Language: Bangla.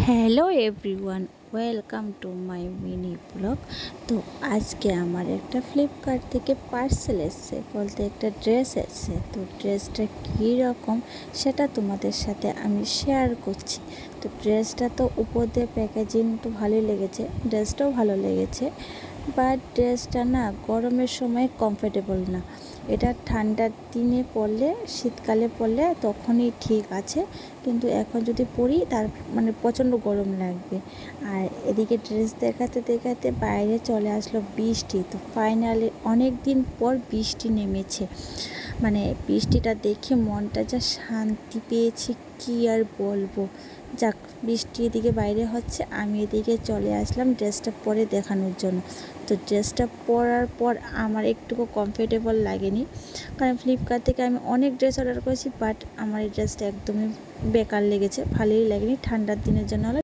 Hello everyone, welcome to my mini blog. তো আজকে আমার একটা ফ্লিপকার্ট থেকে পার্সেল এসছে, বলতে একটা ড্রেস এসছে। তো ড্রেসটা কীরকম সেটা তোমাদের সাথে আমি শেয়ার করছি। তো ড্রেসটা তো উপর দিয়ে প্যাকেজিং তো ভালোই লেগেছে, ড্রেসটাও ভালো লেগেছে, বাট ড্রেসটা না গরমের সময় কমফোর্টেবল না। এটা ঠান্ডার দিনে পরলে, শীতকালে পরলে তখনই ঠিক আছে, কিন্তু এখন যদি পরি তার মানে প্রচণ্ড গরম লাগবে। আর এদিকে ড্রেস দেখাতে দেখাতে বাইরে চলে আসলো বৃষ্টি। তো ফাইনালি অনেক দিন পর বৃষ্টি নেমেছে, মানে বৃষ্টিটা দেখে মনটা যা শান্তি পেয়েছি কি আর বলবো। যাক, বৃষ্টি এদিকে বাইরে হচ্ছে, আমি এদিকে চলে আসলাম ড্রেসটা পরে দেখানোর জন্য। তো ড্রেসটা পরার পর আমার একটুকু কমফোর্টেবল লাগেনি, কারণ ফ্লিপকার্ট থেকে আমি অনেক ড্রেস অর্ডার করেছি, বাট আমার এই ড্রেসটা একদমই বেকার লেগেছে, ভালোই লাগেনি। ঠান্ডার দিনের জন্য হলে